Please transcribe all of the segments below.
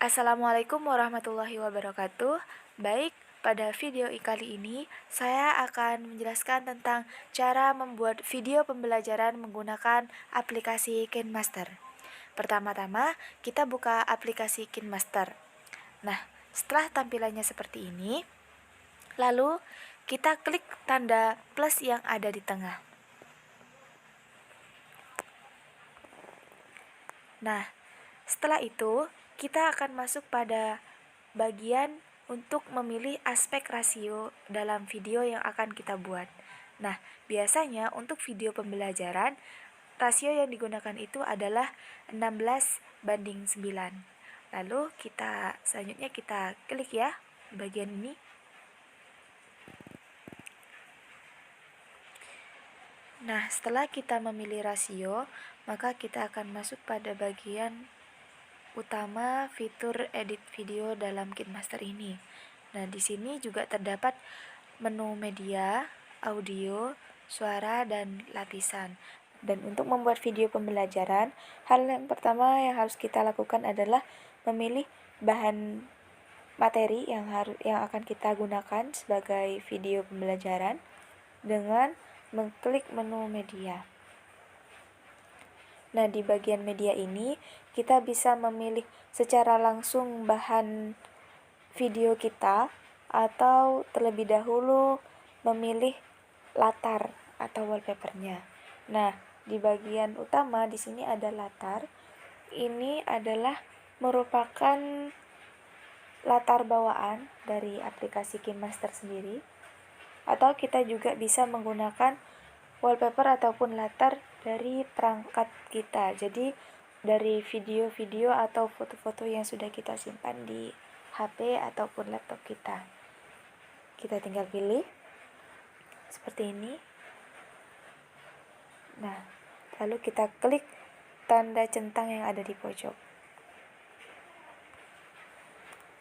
Assalamualaikum warahmatullahi wabarakatuh. Baik, pada video kali ini saya akan menjelaskan tentang cara membuat video pembelajaran menggunakan aplikasi KineMaster. Pertama-tama, kita buka aplikasi KineMaster. Nah, setelah tampilannya seperti ini, lalu kita klik tanda plus yang ada di tengah. Nah, setelah itu kita akan masuk pada bagian untuk memilih aspek rasio dalam video yang akan kita buat. Nah, biasanya untuk video pembelajaran, rasio yang digunakan itu adalah 16:9. Lalu selanjutnya kita klik ya di bagian ini. Nah, setelah kita memilih rasio, maka kita akan masuk pada bagian utama fitur edit video dalam KineMaster ini. Nah, di sini juga terdapat menu media, audio, suara, dan lapisan. Dan untuk membuat video pembelajaran, hal yang pertama yang harus kita lakukan adalah memilih bahan materi yang akan kita gunakan sebagai video pembelajaran dengan mengklik menu media. Nah, di bagian media ini kita bisa memilih secara langsung bahan video kita atau terlebih dahulu memilih latar atau wallpapernya. Nah, di bagian utama di sini ada latar. Ini adalah merupakan latar bawaan dari aplikasi KineMaster sendiri. Atau kita juga bisa menggunakan wallpaper ataupun latar dari perangkat kita. Jadi dari video-video atau foto-foto yang sudah kita simpan di HP ataupun laptop kita. Kita tinggal pilih seperti ini. Nah, lalu kita klik tanda centang yang ada di pojok.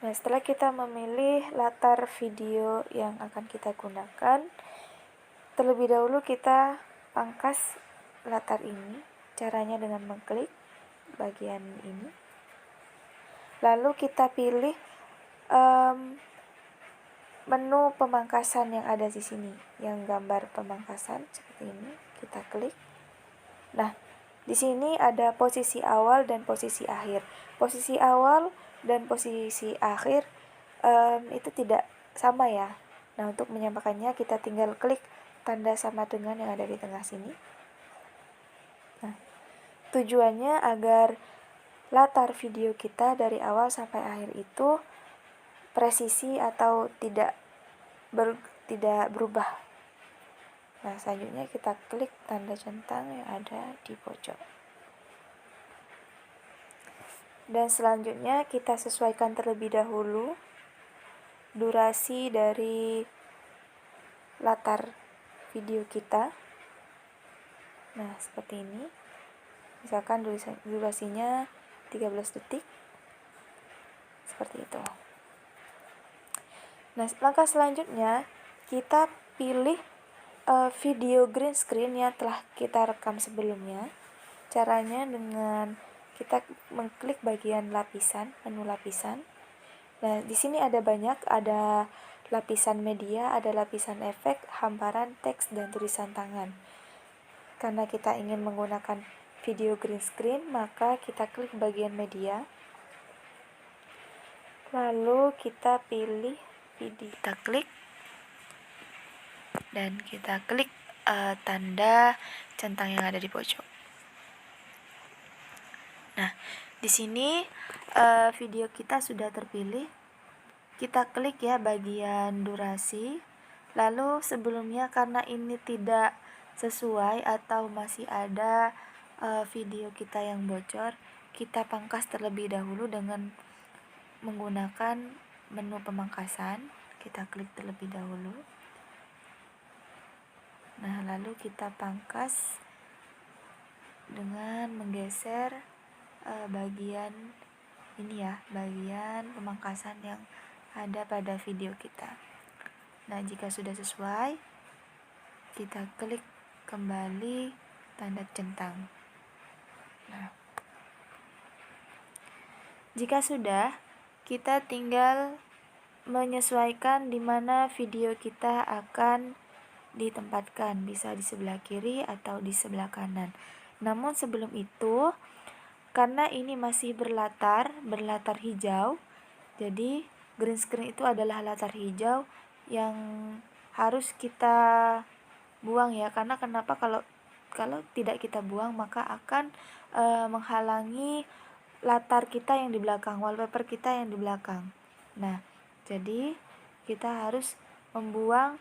Nah, setelah kita memilih latar video yang akan kita gunakan, terlebih dahulu kita pangkas latar ini. Caranya dengan mengklik bagian ini. Lalu kita pilih menu pemangkasan yang ada di sini, yang gambar pemangkasan seperti ini. Kita klik. Nah, di sini ada posisi awal dan posisi akhir. Posisi awal dan posisi akhir itu tidak sama ya. Nah, untuk menyamakannya kita tinggal klik tanda sama dengan yang ada di tengah sini. Nah, tujuannya agar latar video kita dari awal sampai akhir itu presisi atau tidak berubah. Nah, selanjutnya kita klik tanda centang yang ada di pojok. Dan selanjutnya kita sesuaikan terlebih dahulu durasi dari latar video kita. Nah, seperti ini. Misalkan durasinya 13 detik. Seperti itu. Nah, langkah selanjutnya kita pilih video green screen yang telah kita rekam sebelumnya. Caranya dengan kita mengklik bagian lapisan, menu lapisan. Nah, di sini ada banyak, ada lapisan media, ada lapisan efek, hamparan, teks, dan tulisan tangan. Karena kita ingin menggunakan video green screen, maka kita klik bagian media. Lalu kita pilih video. Kita klik dan kita klik tanda centang yang ada di pojok. Nah, di sini video kita sudah terpilih. Kita klik ya bagian durasi. Lalu sebelumnya karena ini tidak sesuai atau masih ada video kita yang bocor, kita pangkas terlebih dahulu dengan menggunakan menu pemangkasan. Kita klik terlebih dahulu. Nah, lalu kita pangkas dengan menggeser bagian ini ya, bagian pemangkasan yang ada pada video kita. Nah, jika sudah sesuai, kita klik kembali tanda centang. Nah, jika sudah, kita tinggal menyesuaikan di mana video kita akan ditempatkan, bisa di sebelah kiri atau di sebelah kanan. Namun sebelum itu, karena ini masih berlatar hijau, jadi green screen itu adalah latar hijau yang harus kita buang ya. Karena kenapa, kalau tidak kita buang maka akan menghalangi latar kita yang di belakang, wallpaper kita yang di belakang. Nah, jadi kita harus membuang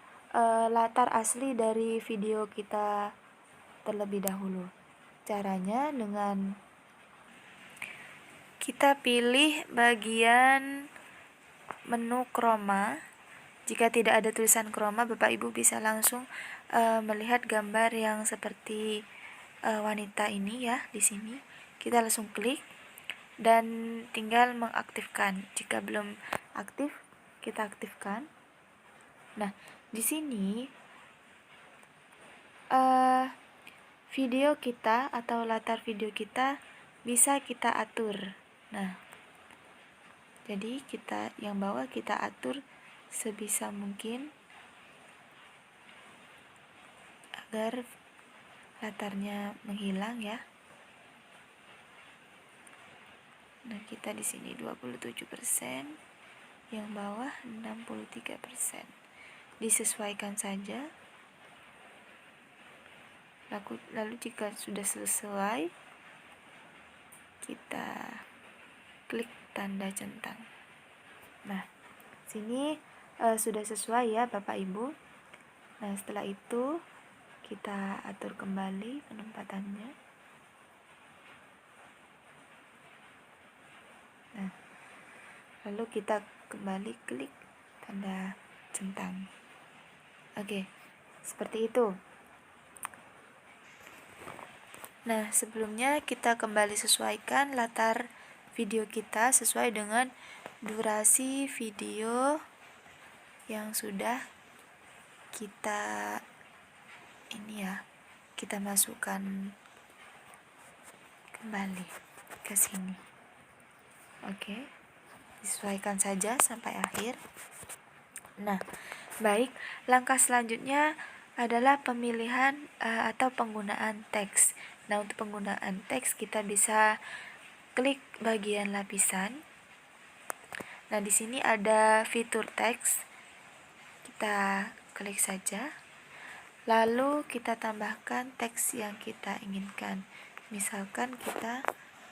latar asli dari video kita terlebih dahulu. Caranya dengan kita pilih bagian menu chroma. Jika tidak ada tulisan chroma, Bapak Ibu bisa langsung melihat gambar yang seperti wanita ini ya di sini. Kita langsung klik dan tinggal mengaktifkan. Jika belum aktif, kita aktifkan. Nah, di sini video kita atau latar video kita bisa kita atur. Nah, jadi kita yang bawah kita atur sebisa mungkin agar latarnya menghilang ya. Nah, kita di sini 27%, yang bawah 63%. Disesuaikan saja. Lalu jika sudah selesai, kita klik tanda centang. Nah, sini sudah sesuai ya Bapak Ibu. Nah, setelah itu kita atur kembali penempatannya. Nah, lalu kita kembali klik tanda centang. Oke, seperti itu. Nah, sebelumnya kita kembali sesuaikan latar video kita sesuai dengan durasi video yang sudah kita kita masukkan kembali ke sini. Oke, disesuaikan saja sampai akhir. Nah, baik, langkah selanjutnya adalah pemilihan atau penggunaan teks. Nah, untuk penggunaan teks kita bisa klik bagian lapisan. Nah, di sini ada fitur teks. Kita klik saja. Lalu kita tambahkan teks yang kita inginkan. Misalkan kita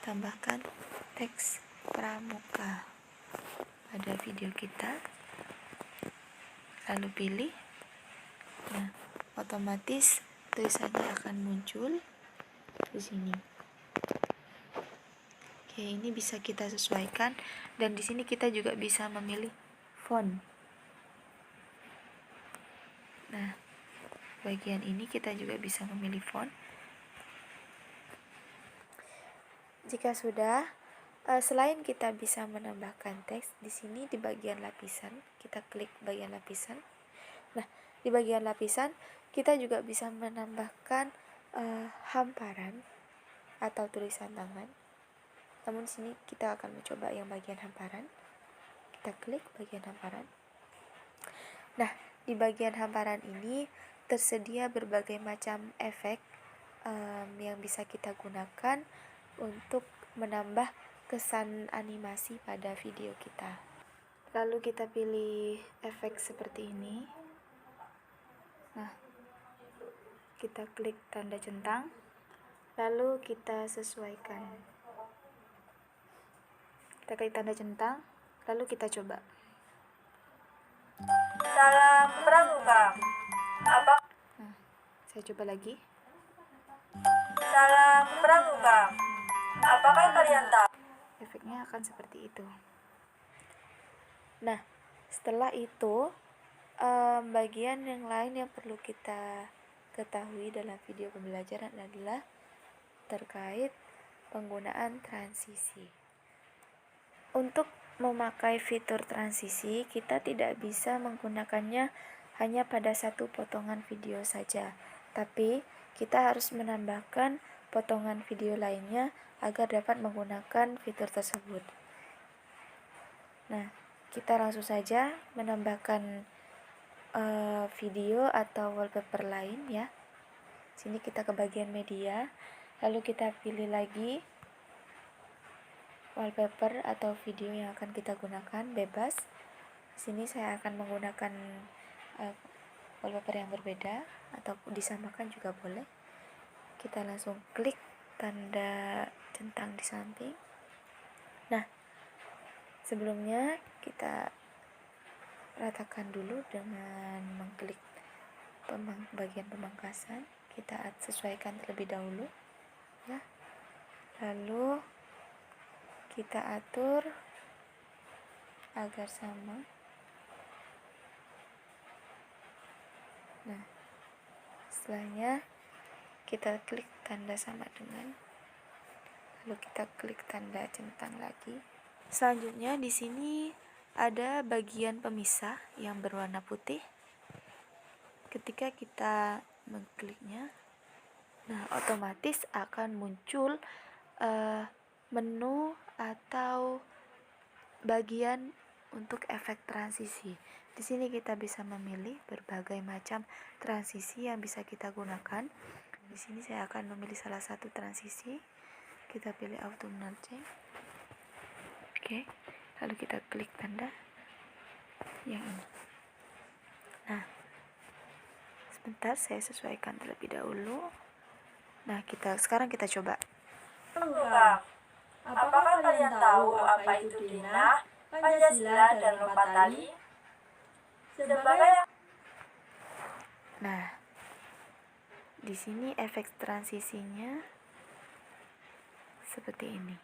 tambahkan teks pramuka pada video kita. Lalu pilih. Nah, otomatis tulisannya akan muncul di sini. Oke, ini bisa kita sesuaikan dan di sini kita juga bisa memilih font. Nah, bagian ini kita juga bisa memilih font. Jika sudah, selain kita bisa menambahkan teks, di sini di bagian lapisan, kita klik bagian lapisan. Nah, di bagian lapisan kita juga bisa menambahkan hamparan atau tulisan tangan. Namun di sini kita akan mencoba yang bagian hamparan. Kita klik bagian hamparan. Nah, di bagian hamparan ini tersedia berbagai macam efek yang bisa kita gunakan untuk menambah kesan animasi pada video kita. Lalu kita pilih efek seperti ini. Nah, kita klik tanda centang, lalu kita sesuaikan. Kita klik tanda centang, lalu kita coba. Salam pramuka. Apa? Nah, saya coba lagi. Salam pramuka. Apakah kalian tahu? Efeknya akan seperti itu. Nah, setelah itu bagian yang lain yang perlu kita ketahui dalam video pembelajaran adalah terkait penggunaan transisi. Untuk memakai fitur transisi, kita tidak bisa menggunakannya hanya pada satu potongan video saja, tapi kita harus menambahkan potongan video lainnya agar dapat menggunakan fitur tersebut. Nah, kita langsung saja menambahkan video atau wallpaper lain ya. Sini kita ke bagian media, lalu kita pilih lagi wallpaper atau video yang akan kita gunakan, bebas. Sini saya akan menggunakan wallpaper yang berbeda atau disamakan juga boleh. Kita langsung klik tanda centang di samping. Nah, sebelumnya kita ratakan dulu dengan mengklik bagian pemangkasan. Kita sesuaikan terlebih dahulu ya. Lalu kita atur agar sama. Nah, setelahnya kita klik tanda sama dengan, lalu kita klik tanda centang lagi. Selanjutnya di sini ada bagian pemisah yang berwarna putih. Ketika kita mengkliknya, nah otomatis akan muncul menu atau bagian untuk efek transisi. Di sini kita bisa memilih berbagai macam transisi yang bisa kita gunakan. Di sini saya akan memilih salah satu transisi. Kita pilih auto merging. Oke, lalu kita klik tanda yang ini. Nah, sebentar saya sesuaikan terlebih dahulu. Nah, sekarang kita coba. Apakah kalian tahu apa itu denah, Pancasila, dan lompat tali? Nah, di sini efek transisinya seperti ini.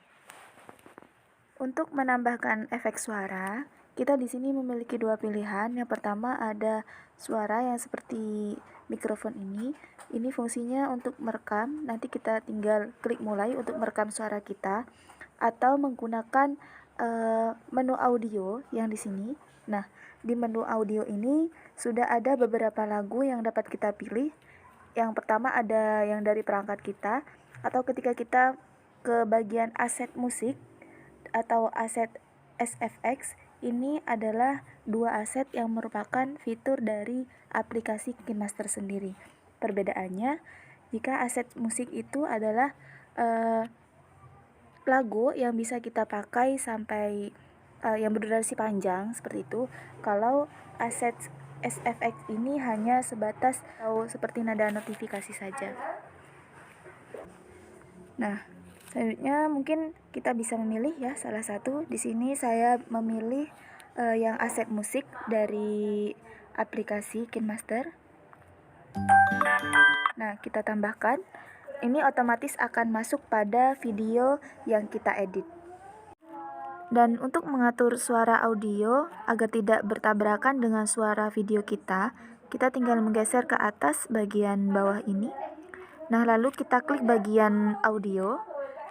Untuk menambahkan efek suara, kita di sini memiliki dua pilihan. Yang pertama ada suara yang seperti mikrofon ini. Ini fungsinya untuk merekam. Nanti kita tinggal klik mulai untuk merekam suara kita, atau menggunakan menu audio yang di sini. Nah, di menu audio ini sudah ada beberapa lagu yang dapat kita pilih. Yang pertama ada yang dari perangkat kita, atau ketika kita ke bagian aset musik atau aset SFX, ini adalah dua aset yang merupakan fitur dari aplikasi KineMaster sendiri. Perbedaannya, jika aset musik itu adalah lagu yang bisa kita pakai sampai yang berdurasi panjang seperti itu. Kalau aset SFX ini hanya sebatas atau seperti nada notifikasi saja. Nah, selanjutnya mungkin kita bisa memilih ya salah satu. Di sini saya memilih yang aset musik dari aplikasi KineMaster. Nah, kita tambahkan. Ini otomatis akan masuk pada video yang kita edit. Dan untuk mengatur suara audio agar tidak bertabrakan dengan suara video kita tinggal menggeser ke atas bagian bawah ini. Nah, lalu kita klik bagian audio.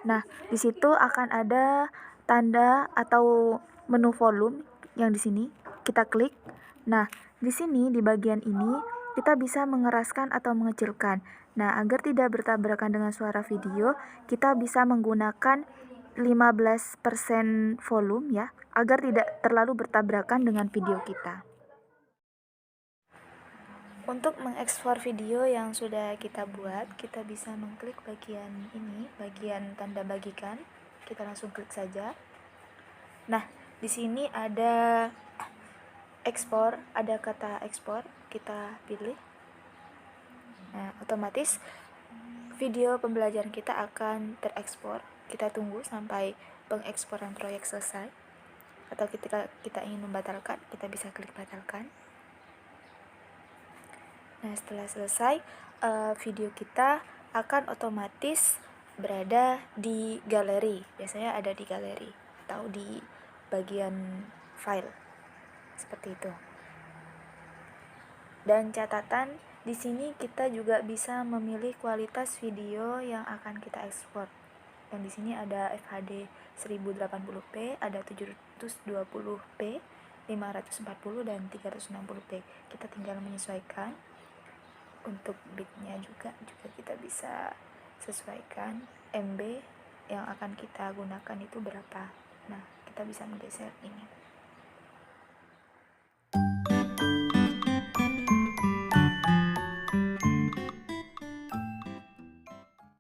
Nah, di situ akan ada tanda atau menu volume yang di sini. Kita klik. Nah, di sini di bagian ini kita bisa mengeraskan atau mengecilkan. Nah, agar tidak bertabrakan dengan suara video, kita bisa menggunakan 15% volume ya, agar tidak terlalu bertabrakan dengan video kita. Untuk mengekspor video yang sudah kita buat, kita bisa mengklik bagian ini, bagian tanda bagikan. Kita langsung klik saja. Nah, di sini ada ekspor, ada kata ekspor, kita pilih. Nah, otomatis video pembelajaran kita akan terekspor. Kita tunggu sampai pengeksporan proyek selesai. Atau ketika kita ingin membatalkan, kita bisa klik batalkan. Nah, setelah selesai, video kita akan otomatis berada di galeri. Biasanya ada di galeri atau di bagian file. Seperti itu. Dan catatan, di sini kita juga bisa memilih kualitas video yang akan kita ekspor. Dan di sini ada FHD 1080p, ada 720p, 540 dan 360p. Kita tinggal menyesuaikan. Untuk bitnya juga kita bisa sesuaikan. MB yang akan kita gunakan itu berapa. Nah, kita bisa menggeser ini.